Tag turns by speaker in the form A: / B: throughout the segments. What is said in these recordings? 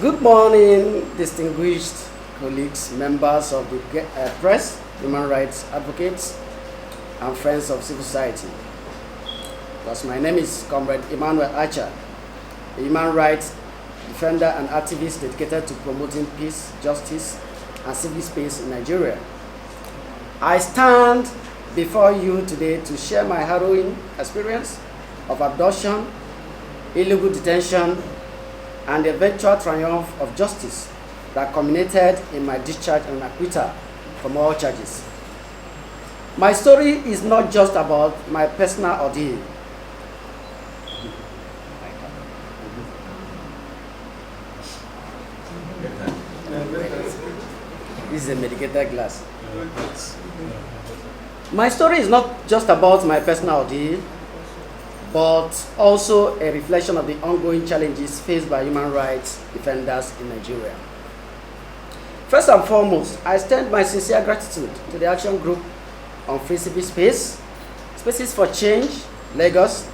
A: Good morning, distinguished colleagues, members of the press, human rights advocates, and friends of civil society. Because my name is Comrade Emmanuel Acha, a human rights defender and activist dedicated to promoting peace, justice, and civic space in Nigeria. I stand before you today to share my harrowing experience of abduction, illegal detention, and the eventual triumph of justice that culminated in my discharge and acquittal from all charges. My story is not just about my personal ordeal. This is a medicated glass. My story is not just about my personal ordeal, but also a reflection of the ongoing challenges faced by human rights defenders in Nigeria. First and foremost, I extend my sincere gratitude to the Action Group on Free Civic Space, Spaces for Change, Lagos,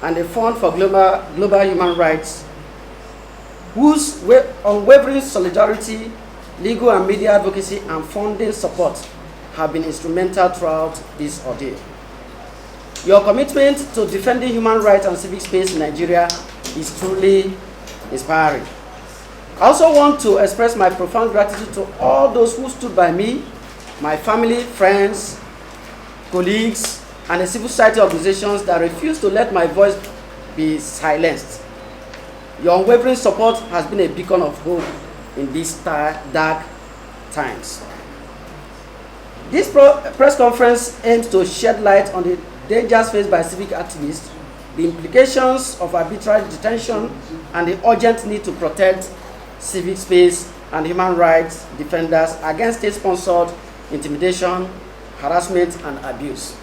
A: and the Fund for Global Human Rights, whose unwavering solidarity, legal and media advocacy, and funding support have been instrumental throughout this ordeal. Your commitment to defending human rights and civic space in Nigeria is truly inspiring. I also want to express my profound gratitude to all those who stood by me, my family, friends, colleagues, and the civil society organizations that refused to let my voice be silenced. Your unwavering support has been a beacon of hope in these dark times. This press conference aims to shed light on the dangers faced by civic activists, the implications of arbitrary detention, and the urgent need to protect civic space and human rights defenders against state-sponsored intimidation, harassment, and abuse.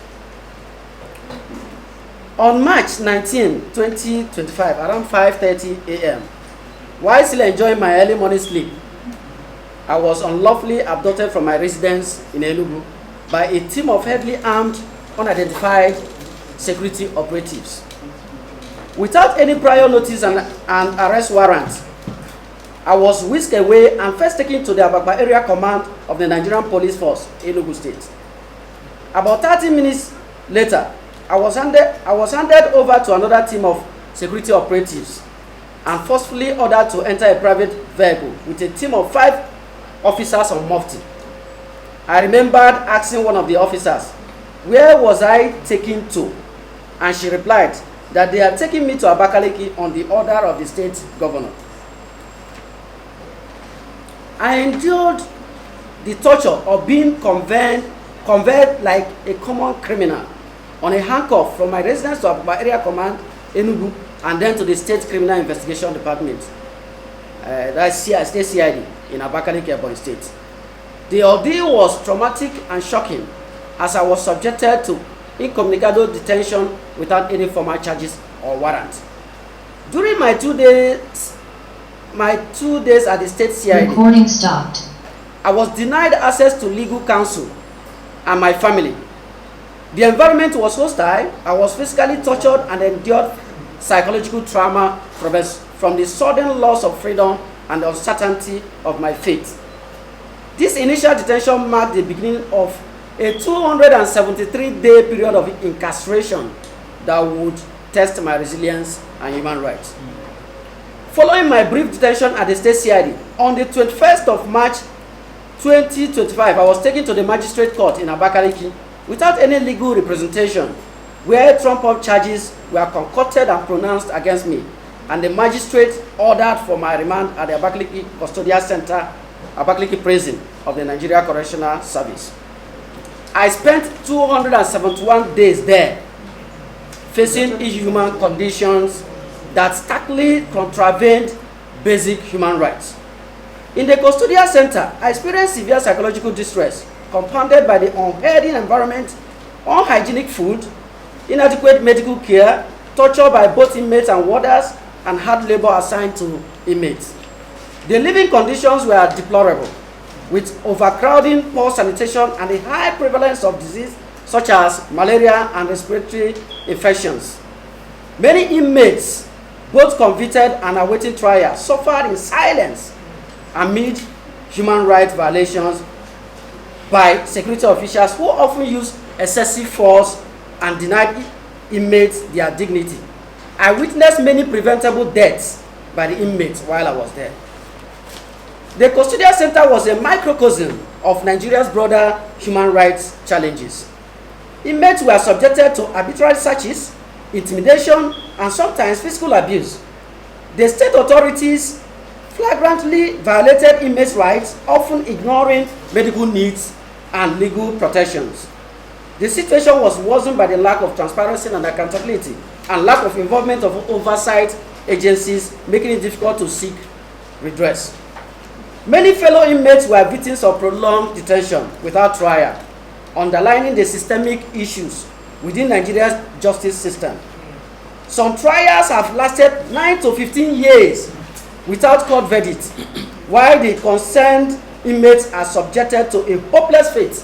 A: On March 19, 2025, around 5:30 a.m., while still enjoying my early morning sleep, I was unlawfully abducted from my residence in Enugu by a team of heavily armed, unidentified security operatives. Without any prior notice and arrest warrant, I was whisked away and first taken to the Abakpa Area Command of the Nigerian Police Force, Enugu State. About 30 minutes later, I was handed over to another team of security operatives and forcefully ordered to enter a private vehicle with a team of 5 officers on mufti. I remembered asking one of the officers, where was I taken to? And she replied that they had taken me to Abakaliki on the order of the state governor. I endured the torture of being conveyed like a common criminal on a handcuff from my residence to Abakpa Area Command, Enugu, and then to the State Criminal Investigation Department, that's State CID in Abakaliki, Ebonyi State. The ordeal was traumatic and shocking, as I was subjected to incommunicado detention without any formal charges or warrant. During my 2 days at the State CID,
B: recording stopped.
A: I was denied access to legal counsel and my family. The environment was hostile. I was physically tortured and endured psychological trauma from the sudden loss of freedom and the uncertainty of my fate. This initial detention marked the beginning of a 273-day period of incarceration that would test my resilience and human rights. Following my brief detention at the State CID, on the 21st of March 2025, I was taken to the magistrate court in Abakaliki without any legal representation, where trump-up charges were concocted and pronounced against me, and the magistrate ordered for my remand at the Abakaliki Custodial Center, Abakaliki Prison of the Nigeria Correctional Service. I spent 271 days there, facing inhuman conditions that starkly contravened basic human rights. In the custodial center, I experienced severe psychological distress, compounded by the unhealthy environment, unhygienic food, inadequate medical care, torture by both inmates and warders, and hard labor assigned to inmates. The living conditions were deplorable, with overcrowding, poor sanitation, and a high prevalence of disease such as malaria and respiratory infections. Many inmates both convicted and awaiting trial, suffered in silence amid human rights violations by security officials who often use excessive force and denied inmates their dignity. I witnessed many preventable deaths by the inmates while I was there. The custodial center was a microcosm of Nigeria's broader human rights challenges. Inmates were subjected to arbitrary searches, intimidation, and sometimes physical abuse. The state authorities flagrantly violated inmates' rights, often ignoring medical needs and legal protections. The situation was worsened by the lack of transparency and accountability and lack of involvement of oversight agencies, making it difficult to seek redress. Many fellow inmates were victims of prolonged detention without trial, underlining the systemic issues within Nigeria's justice system. Some trials have lasted 9 to 15 years without court verdict, while the concerned inmates are subjected to a hopeless fate.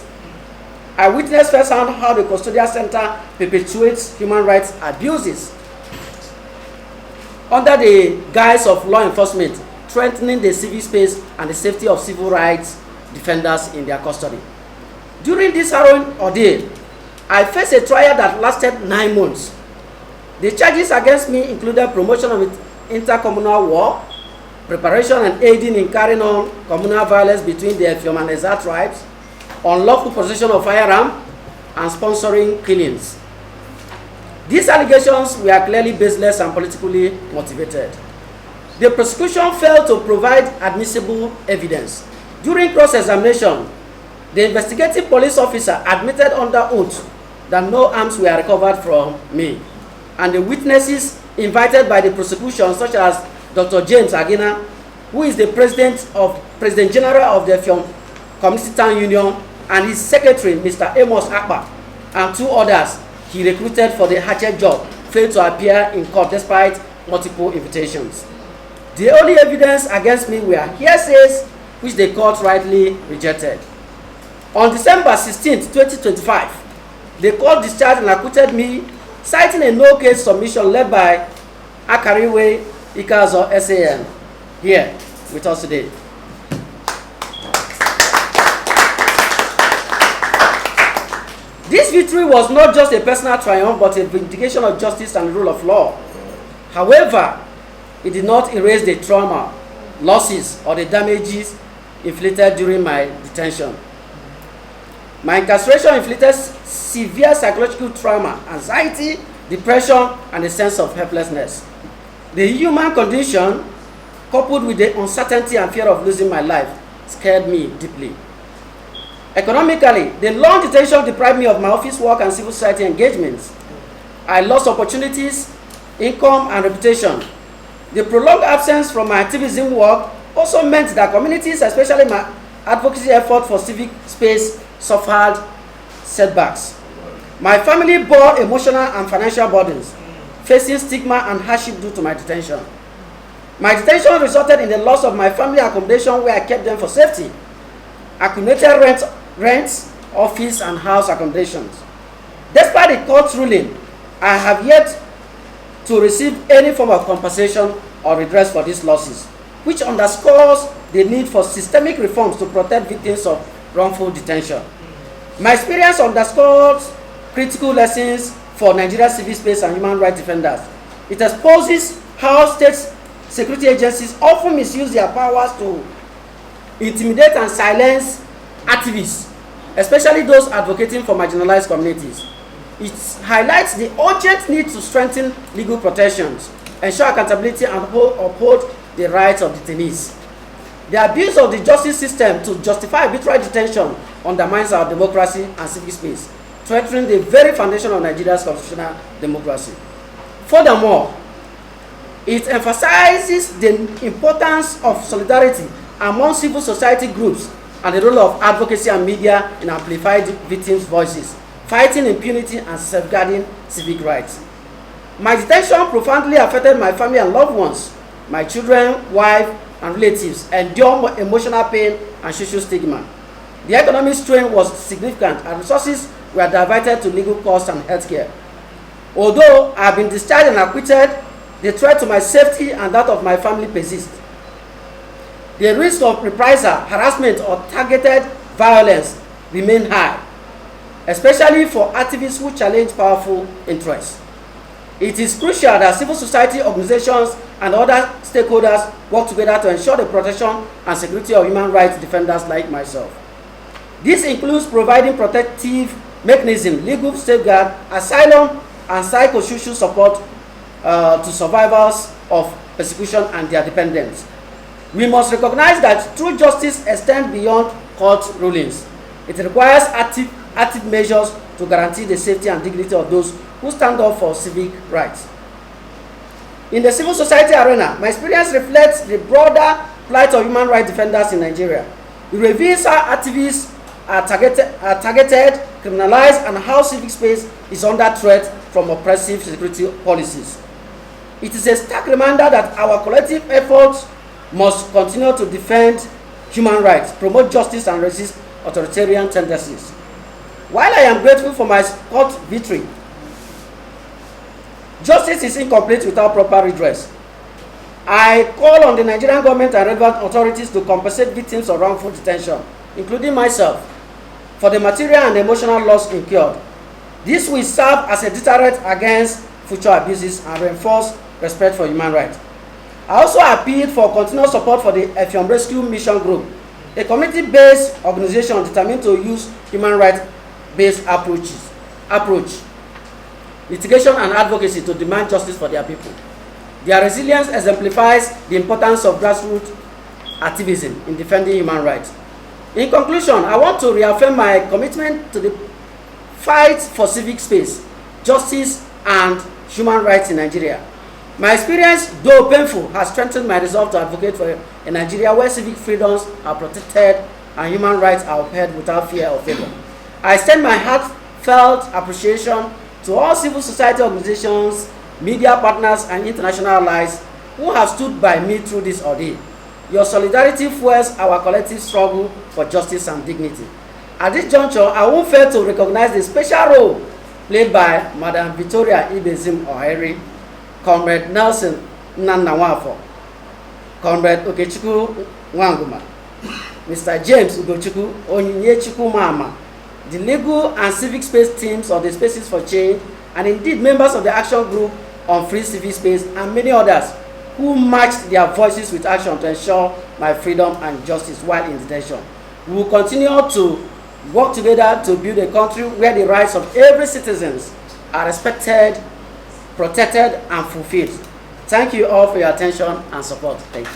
A: I witnessed firsthand how the custodial center perpetuates human rights abuses under the guise of law enforcement, threatening the civil space and the safety of civil rights defenders in their custody. During this harrowing ordeal, I faced a trial that lasted 9 months. The charges against me included promotion of intercommunal war, preparation and aiding in carrying on communal violence between the Effium and Eza tribes, unlawful possession of firearm, and sponsoring killings. These allegations were clearly baseless and politically motivated. The prosecution failed to provide admissible evidence. During cross-examination, the investigative police officer admitted under oath that no arms were recovered from me, and the witnesses invited by the prosecution, such as Dr. James Agina, who is the President General of the Effium Community Town Union, and his secretary, Mr. Emmanuel Acha, and 2 others he recruited for the hatchet job, failed to appear in court despite multiple invitations. The only evidence against me were hearsays, which the court rightly rejected. On December 16, 2025, the court discharged and acquitted me, citing a no-case submission led by Iroele Ikazo SAN, here with us today. This victory was not just a personal triumph, but a vindication of justice and rule of law. However, it did not erase the trauma, losses, or the damages inflicted during my detention. My incarceration inflicted severe psychological trauma, anxiety, depression, and a sense of helplessness. The human condition, coupled with the uncertainty and fear of losing my life, scared me deeply. Economically, the long detention deprived me of my office work and civil society engagements. I lost opportunities, income, and reputation. The prolonged absence from my activism work also meant that communities, especially my advocacy effort for civic space, suffered setbacks. My family bore emotional and financial burdens, facing stigma and hardship due to my detention. My detention resulted in the loss of my family accommodation where I kept them for safety, accumulated rents, office, and house accommodations. Despite the court ruling, I have yet to receive any form of compensation or redress for these losses, which underscores the need for systemic reforms to protect victims of wrongful detention. My experience underscores critical lessons for Nigeria's civil space and human rights defenders. It exposes how state security agencies often misuse their powers to intimidate and silence activists, especially those advocating for marginalized communities. It highlights the urgent need to strengthen legal protections, ensure accountability, and uphold the rights of detainees. The abuse of the justice system to justify arbitrary detention undermines our democracy and civic space, threatening the very foundation of Nigeria's constitutional democracy. Furthermore, it emphasizes the importance of solidarity among civil society groups and the role of advocacy and media in amplifying victims' voices, fighting impunity, and safeguarding civic rights. My detention profoundly affected my family and loved ones. My children, wife, and relatives endure emotional pain and social stigma. The economic strain was significant, and resources were diverted to legal costs and healthcare. Although I have been discharged and acquitted, the threat to my safety and that of my family persists. The risk of reprisal, harassment, or targeted violence remain high, especially for activists who challenge powerful interests. It is crucial that civil society organizations and other stakeholders work together to ensure the protection and security of human rights defenders like myself. This includes providing protective mechanisms, legal safeguard, asylum, and psychosocial support to survivors of persecution and their dependents. We must recognize that true justice extends beyond court rulings. It requires active measures to guarantee the safety and dignity of those who stand up for civic rights. In the civil society arena, my experience reflects the broader plight of human rights defenders in Nigeria. It reveals how activists are targeted, criminalized, and how civic space is under threat from oppressive security policies. It is a stark reminder that our collective efforts must continue to defend human rights, promote justice, and resist authoritarian tendencies. While I am grateful for my court victory, justice is incomplete without proper redress. I call on the Nigerian government and relevant authorities to compensate victims of wrongful detention, including myself, for the material and emotional loss incurred. This will serve as a deterrent against future abuses and reinforce respect for human rights. I also appealed for continued support for the Effium Rescue Mission Group, a community-based organization determined to use human rights-based approach, litigation, and advocacy to demand justice for their people. Their resilience exemplifies the importance of grassroots activism in defending human rights. In conclusion, I want to reaffirm my commitment to the fight for civic space, justice, and human rights in Nigeria. My experience, though painful, has strengthened my resolve to advocate for a Nigeria where civic freedoms are protected and human rights are upheld without fear or favor. I extend my heartfelt appreciation to all civil society organizations, media partners, and international allies who have stood by me through this ordeal. Your solidarity fuels our collective struggle for justice and dignity. At this juncture, I won't fail to recognize the special role played by Madam Victoria Ibezim Ohere, Comrade Nelson Nnannawafo, Comrade Okechukwu Nwanguma, Mr. James Ugochukwu Onyinyechuku Mama, the legal and civic space teams of the Spaces for Change, and indeed members of the Action Group on Free Civic Space, and many others who matched their voices with action to ensure my freedom and justice while in detention. We will continue to work together to build a country where the rights of every citizen are respected, protected, and fulfilled. Thank you all for your attention and support. Thank you.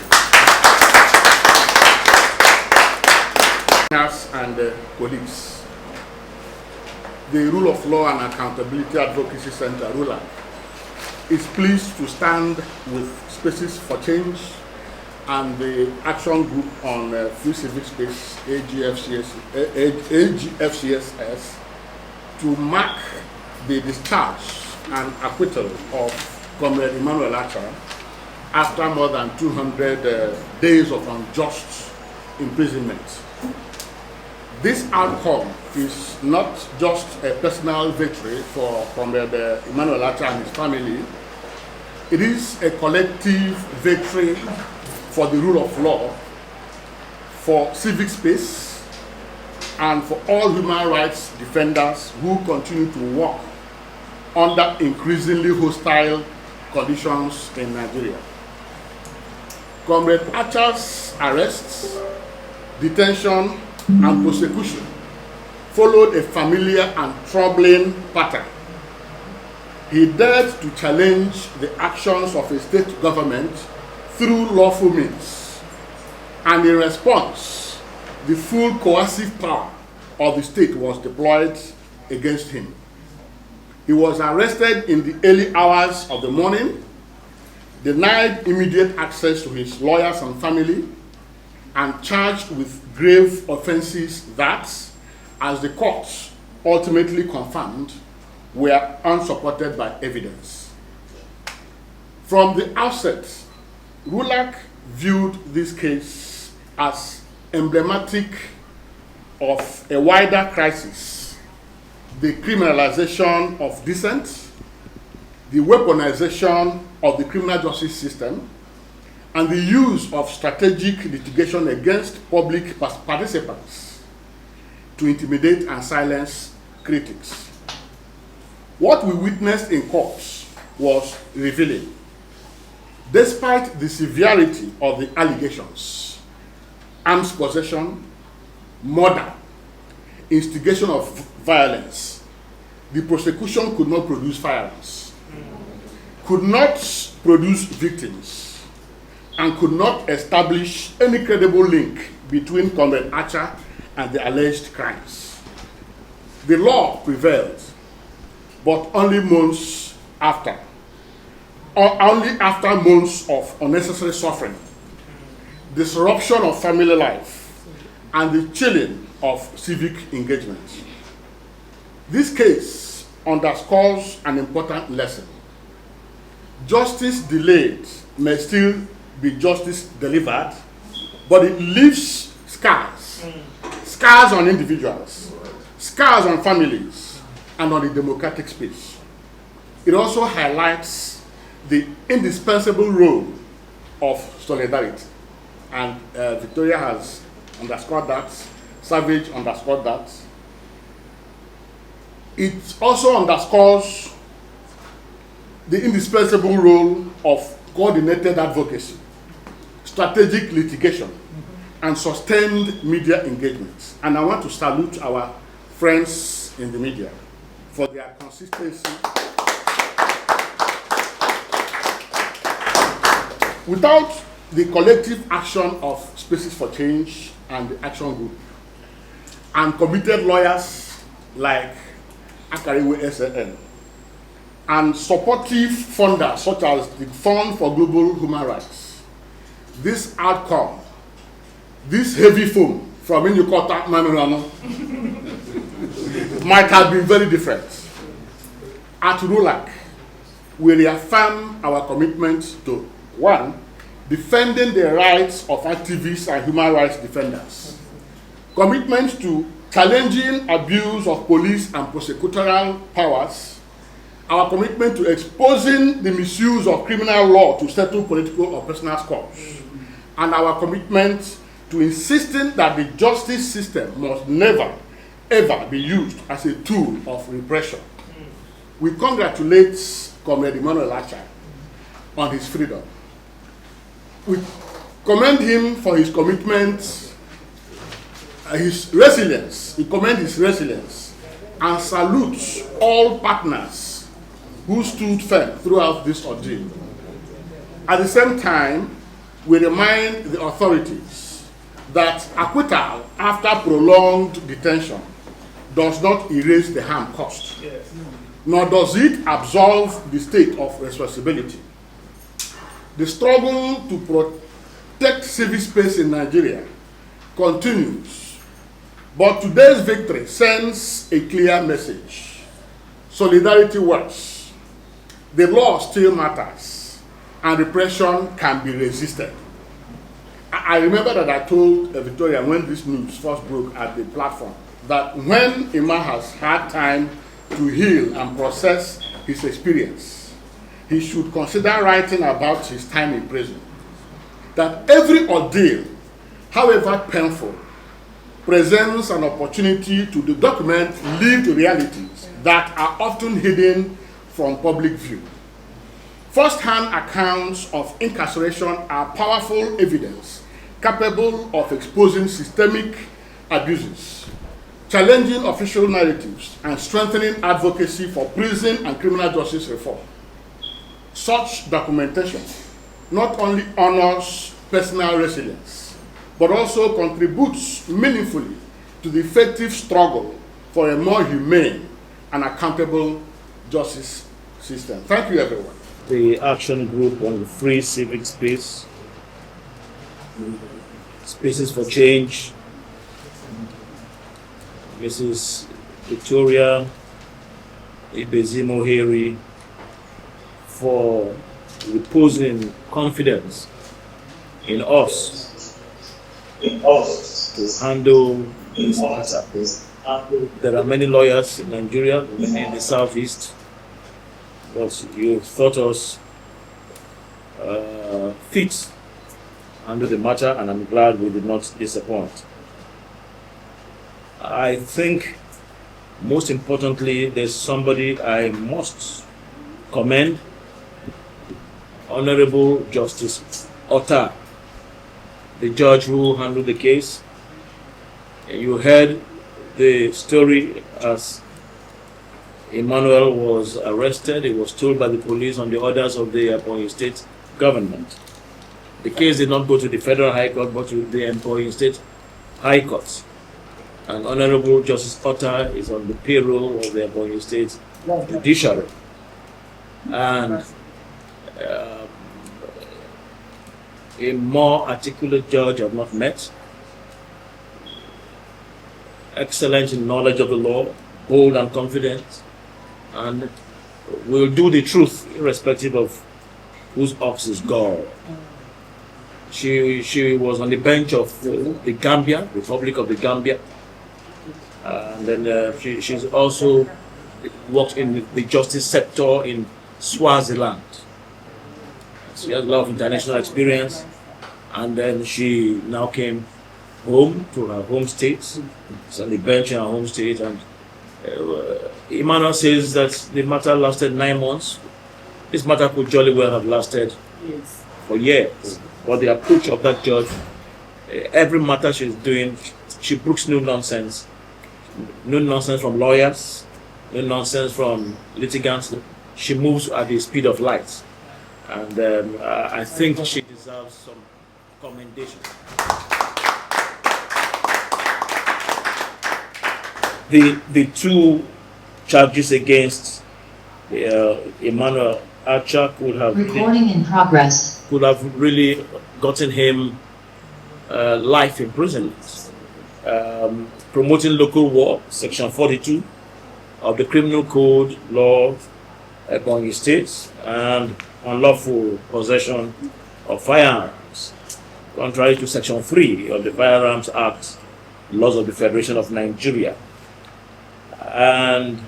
B: And colleagues, the Rule of Law and Accountability Advocacy Center, RULAC, is pleased to stand with Spaces for Change and the Action Group on Free Civic Space, AGFCSS, to mark the discharge and acquittal of Comrade Emmanuel Acha after more than 200 days of unjust imprisonment. This outcome is not just a personal victory for Comrade Emmanuel Acha and his family. It is a collective victory for the rule of law, for civic space, and for all human rights defenders who continue to work under increasingly hostile conditions in Nigeria. Comrade Acha's arrests, detention, and prosecution followed a familiar and troubling pattern. He dared to challenge the actions of a state government through lawful means, and in response, the full coercive power of the state was deployed against him. He was arrested in the early hours of the morning, denied immediate access to his lawyers and family, and charged with grave offenses that, as the courts ultimately confirmed, were unsupported by evidence. From the outset, RULAC viewed this case as emblematic of a wider crisis: the criminalization of dissent, the weaponization of the criminal justice system, and the use of strategic litigation against public participants to intimidate and silence critics. What we witnessed in courts was revealing. Despite the severity of the allegations, arms possession, murder, instigation of violence, the prosecution could not produce firearms, could not produce victims, and could not establish any credible link between Comrade Acha and the alleged crimes. The law prevailed, but only months after, or only after months of unnecessary suffering, disruption of family life, and the chilling of civic engagement. This case underscores an important lesson. Justice delayed may still be justice delivered, but it leaves scars. Scars on individuals, scars on families, and on the democratic space. It also highlights the indispensable role of solidarity. And Victoria has underscored that, Savage underscored that. It also underscores the indispensable role of coordinated advocacy, strategic litigation, and sustained media engagement. And I want to salute our friends in the media for their consistency. Without the collective action of Spaces for Change and the Action Group, and committed lawyers like Iroele SNN, and supportive funders such as the Fund for Global Human Rights, this outcome, this heavy foam from Inyukota Mamurano might have been very different. At RULAC, we reaffirm our commitment to, one, defending the rights of activists and human rights defenders, commitment to challenging abuse of police and prosecutorial powers, our commitment to exposing the misuse of criminal law to settle political or personal scores, and our commitment to insisting that the justice system must never, ever be used as a tool of repression. We congratulate Comrade Emmanuel Acha on his freedom. We commend him for his commitment, his resilience. We commend his resilience and salute all partners who stood firm throughout this ordeal. At the same time, we remind the authorities that acquittal after prolonged detention does not erase the harm caused, nor does it absolve the state of responsibility. The struggle to protect civic space in Nigeria continues, but today's victory sends a clear message. Solidarity works. The law still matters, and repression can be resisted. I remember that I told Victoria when this news first broke at the platform that when Emma has had time to heal and process his experience, he should consider writing about his time in prison. That every ordeal, however painful, presents an opportunity to document lived realities that are often hidden from public view. First-hand accounts of incarceration are powerful evidence capable of exposing systemic abuses, challenging official narratives, and strengthening advocacy for prison and criminal justice reform. Such documentation not only honors personal resilience, but also contributes meaningfully to the effective struggle for a more humane and accountable justice system. Thank you, everyone.
C: The Action Group on the Free Civic Space, Spaces for Change, Mrs. Victoria Ibezimoheri, for reposing confidence in us to handle this matter. There are many lawyers in Nigeria, many in the southeast. but you thought us fit to handle the matter, and I'm glad we did not disappoint. I think most importantly, there's somebody I must commend, Honorable Justice Acha, the judge who handled the case. You heard the story as Emmanuel was arrested. He was told by the police on the orders of the Ebonyi State government. The case did not go to the Federal High Court, but to the Ebonyi State High Court. And Honorable Justice Acha is on the payroll of the Ebonyi State Judiciary. And a more articulate judge I've not met. Excellent in knowledge of the law, bold and confident, and will do the truth irrespective of whose ox is gall. She was on the bench of the Gambia, Republic of the Gambia, and then she's also worked in the justice sector in Swaziland. She has a lot of international experience, and then she now came home to her home state. She's on the bench in her home state, and Emmanuel says that the matter lasted 9 months. This matter could jolly well have lasted for years. But the approach of that judge, every matter she's doing, she brooks no nonsense. No nonsense from lawyers, no nonsense from litigants. She moves at the speed of light. And I think she deserves some commendation. The two charges against Emmanuel Acha could have
D: recording in progress.
C: Could have really gotten him life imprisonment. Promoting local war, Section 42 of the Criminal Code Law, Ebonyi State, and unlawful possession of firearms, contrary to Section 3 of the Firearms Act, laws of the Federation of Nigeria. And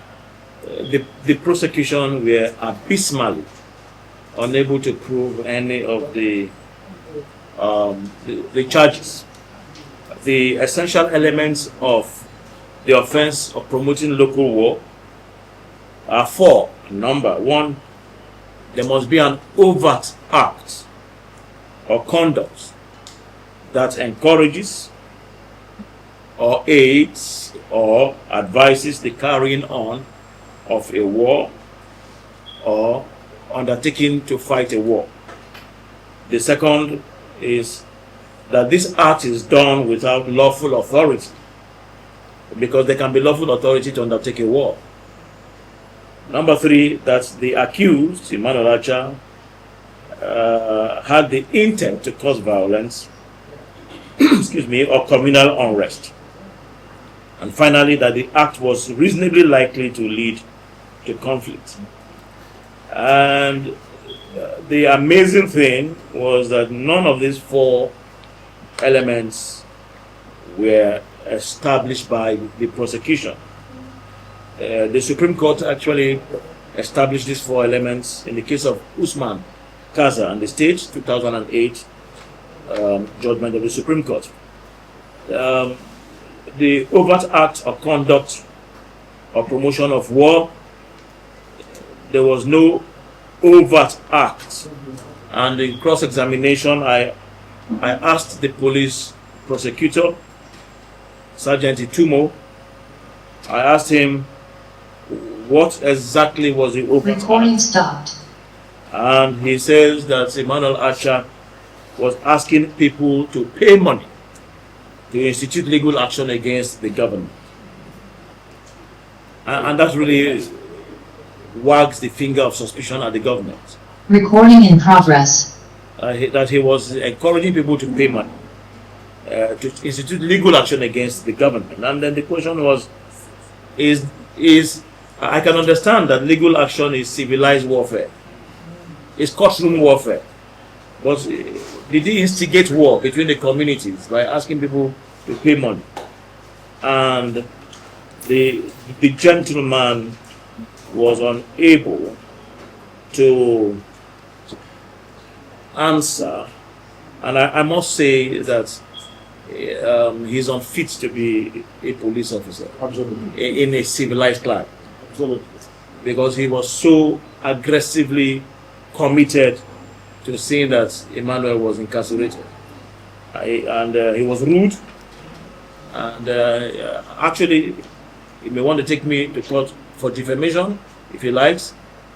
C: the prosecution were abysmally unable to prove any of the charges. The essential elements of the offense of promoting local war are four. Number one, there must be an overt act or conduct that encourages or aids or advises the carrying on of a war or undertaking to fight a war. The second is that this act is done without lawful authority, because there can be lawful authority to undertake a war. Number three, that the accused, Emmanuel Acha, had the intent to cause violence excuse me, or communal unrest. And finally, that the act was reasonably likely to lead to conflict. And the amazing thing was that none of these four elements were established by the prosecution. The Supreme Court actually established these four elements in the case of Usman Kaza and the state, 2008 judgment of the Supreme Court. The overt act or conduct or promotion of war, there was no overt act. And in cross-examination, I asked the police prosecutor, Sergeant Itumo, I asked him what exactly was the overt
D: Recording
C: act.
D: stopped.
C: And he says that Emmanuel Acha was asking people to pay money to institute legal action against the government. And that really wags the finger of suspicion at the government.
D: Recording in progress.
C: That he was encouraging people to pay money to institute legal action against the government. And then the question was, I can understand that legal action is civilized warfare. It's courtroom warfare. But did he instigate war between the communities by asking people to pay money? And the gentleman was unable to answer, and I must say that he's unfit to be a police officer.
B: Absolutely.
C: In a civilized climate.
B: Absolutely.
C: Because he was so aggressively committed to seeing that Emmanuel was incarcerated. And he was rude. And actually, he may want to take me to court for defamation, if he likes.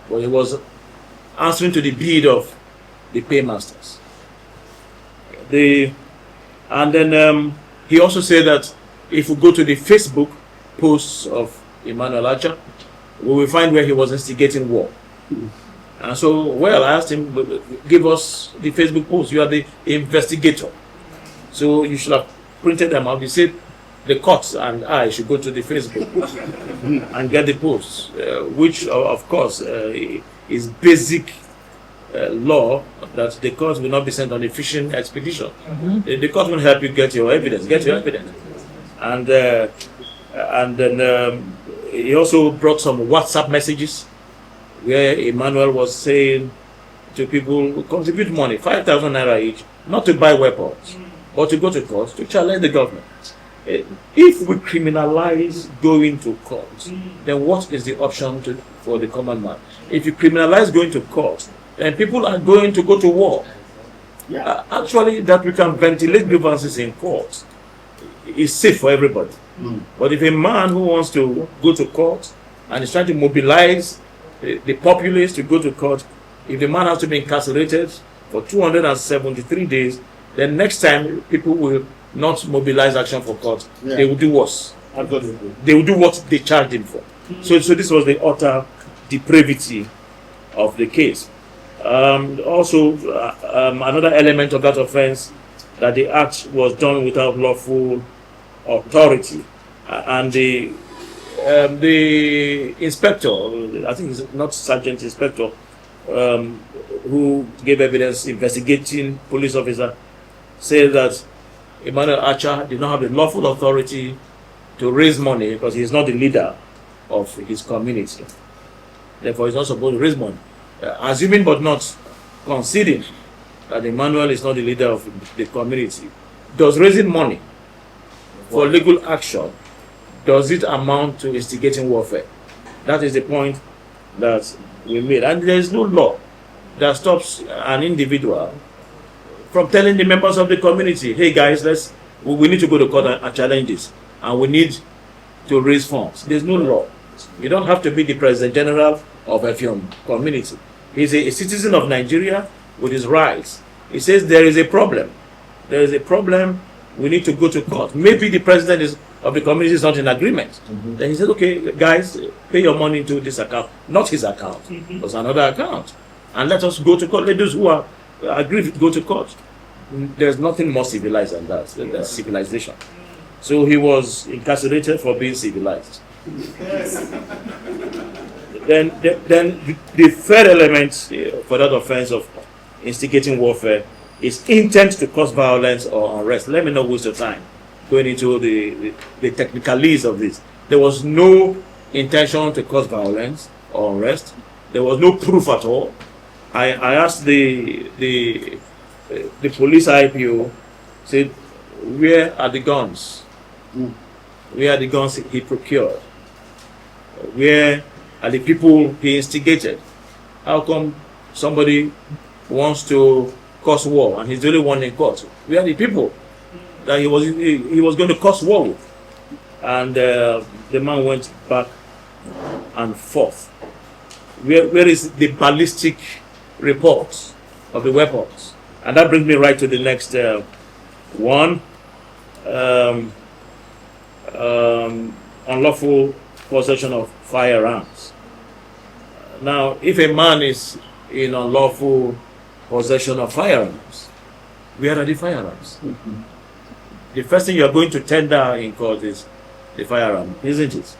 C: But he was answering to the bid of the paymasters. And then he also said that if we go to the Facebook posts of Emmanuel Acha, we will find where he was instigating war. And so, well, I asked him, give us the Facebook posts. You are the investigator. So you should have printed them out. He said the courts and I should go to the Facebook and get the posts, which, of course, is basic law that the court will not be sent on a fishing expedition. The court will help you get your evidence. And then he also brought some WhatsApp messages where Emmanuel was saying to people, contribute money, 5,000 naira each, not to buy weapons, but to go to court to challenge the government. If we criminalize going to court, then what is the option for the common man? If you criminalize going to court, then people are going to go to war. Actually, that we can ventilate grievances in court is safe for everybody. But if a man who wants to go to court and is trying to mobilize the populace to go to court, if the man has to be incarcerated for 273 days, then next time people will not mobilize action for court. They will do worse. They will do what they charged him for. So this was the utter depravity of the case. Also, another element of that offense, that the act was done without lawful authority, and the inspector, I think it's not sergeant, inspector, who gave evidence, investigating police officer, said that Emmanuel Acha did not have the lawful authority to raise money because he is not the leader of his community. Therefore, he's not supposed to raise money. Assuming but not conceding that Emmanuel is not the leader of the community, does raising money for legal action, does it amount to instigating warfare? That is the point that we made. And there is no law that stops an individual from telling the members of the community, hey guys, we need to go to court and challenge this, and we need to raise funds. There's no law. You don't have to be the President General of your community. He's a citizen of Nigeria with his rights. He says there is a problem. There is a problem. We need to go to court. Maybe the president of the community is not in agreement. Then he said, okay, guys, pay your money into this account. Not his account. It was another account. And let us go to court. Let those who are aggrieved go to court. There's nothing more civilized than that. That's civilization. So he was incarcerated for being civilized. Then the third element for that offense of instigating warfare is intent to cause violence or unrest. Let me not waste your time going into the technicalities of this. There was no intention to cause violence or unrest. There was no proof at all. I asked the police IPO, said, where are the guns? Where are the guns he procured? Where are the people he instigated? How come somebody wants to cause war and he's the only one in court? Where are the people that he was going to cause war with? And the man went back and forth. Where is the ballistic report of the weapons? And that brings me right to the next one. Unlawful possession of firearms. Now, if a man is in unlawful possession of firearms, where are the firearms? The first thing you are going to tender in court is the firearm, isn't it?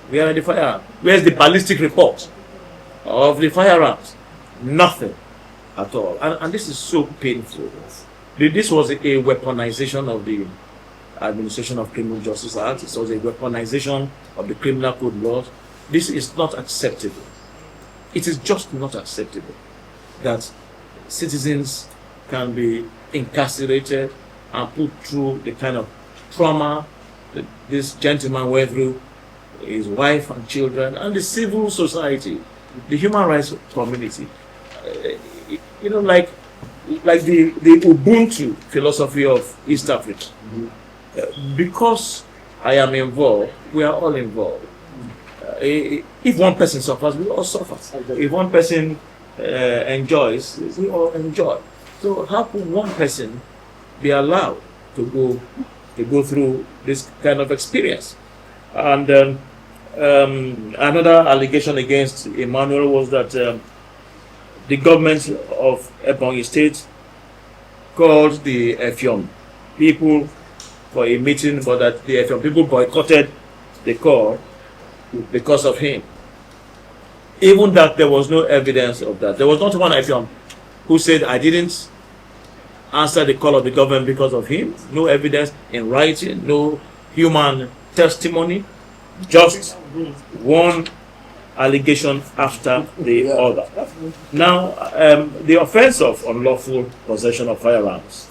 C: Where are the firearms? Where's the ballistic report of the firearms? Nothing at all. And this is so painful. This was a weaponization of the Administration of Criminal Justice Act. It was a weaponization of the Criminal Code laws. This is not acceptable. It is just not acceptable that citizens can be incarcerated and put through the kind of trauma that this gentleman went through, his wife and children, and the civil society, the human rights community. You know, like the Ubuntu philosophy of East Africa. Because I am involved, we are all involved. If one person suffers, we all suffer. If one person enjoys, we all enjoy. So how could one person be allowed to go through this kind of experience? And another allegation against Emmanuel was that the government of Ebonyi State called the Efion people for a meeting, but that the Efion people boycotted the call because of him. Even that there was no evidence of that. There was not one Efion who said, I didn't answer the call of the government because of him. No evidence in writing, no human testimony, just one allegation after the other. Now, the offense of unlawful possession of firearms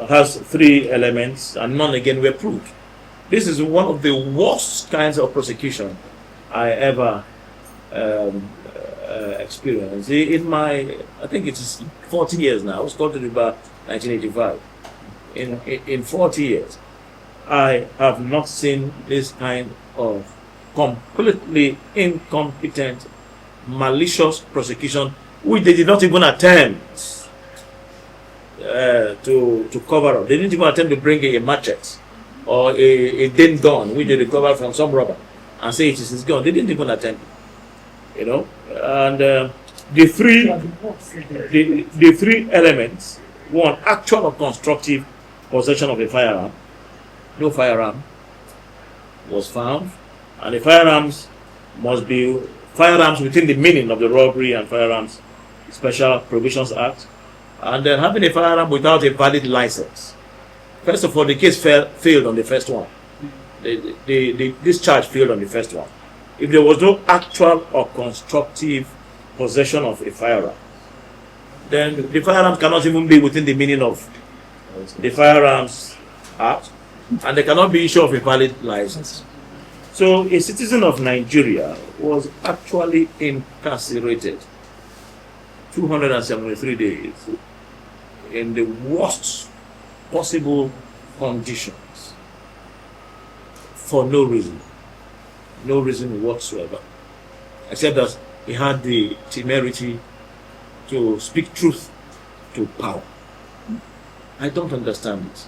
C: has 3 elements, and none again were proved. This is one of the worst kinds of prosecution I ever experienced. In my, I think it is 40 years now, I was called to about 1985. In 40 years, I have not seen this kind of completely incompetent, malicious prosecution, which they did not even attempt to cover up. They didn't even attempt to bring a machete or a den gun, which they recovered from some robber, and say it is his gun. They didn't even attempt, you know. And the three elements: 1, actual or constructive possession of a firearm. No firearm was found, and the firearms must be firearms within the meaning of the Robbery and Firearms Special Provisions Act, and then having a firearm without a valid license. First of all, the case failed on the first one. This charge failed on the first one. If there was no actual or constructive possession of a firearm, then the firearm cannot even be within the meaning of the Firearms Act, and they cannot be issued of a valid license. So a citizen of Nigeria was actually incarcerated 273 days in the worst possible conditions for no reason whatsoever, except that he had the temerity to speak truth to power. I don't understand it.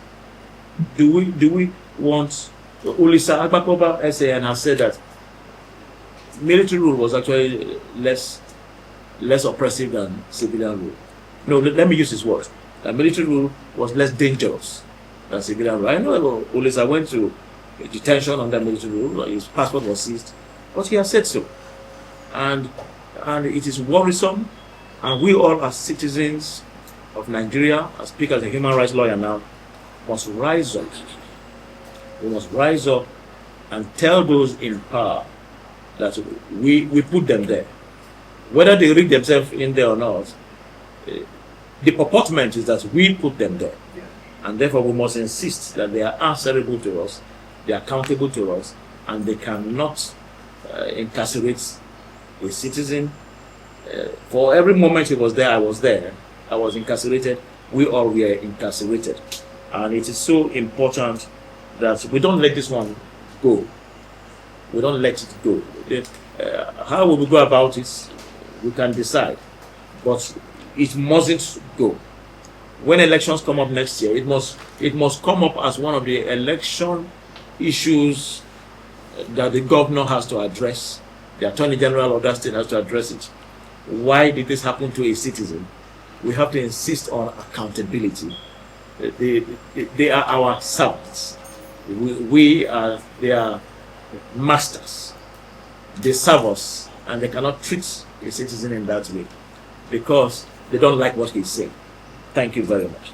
C: Do we want? Ulisa Abakpa SAN has said that military rule was actually less oppressive than civilian rule. No, let me use his words. That military rule was less dangerous than civilian rule. I know Ulisa went to detention under military rule. His passport was seized, but he has said so, and it is worrisome. And we all, as citizens of Nigeria, I speak as a human rights lawyer now, must rise up. We must rise up and tell those in power that we put them there. Whether they rig themselves in there or not, the purportment is that we put them there. And therefore we must insist that they are answerable to us, they are accountable to us, and they cannot incarcerate a citizen. For every moment he was there, I was there. I was incarcerated. We all were incarcerated. And it is so important that we don't let this one go. We don't let it go. How will we go about it? We can decide. But it mustn't go. When elections come up next year, it must come up as one of the election issues that the governor has to address. The Attorney General of that state has to address it. Why did this happen to a citizen? We have to insist on accountability. They are our servants. They are their masters. They serve us, and they cannot treat a citizen in that way because they don't like what he's saying. Thank you very much.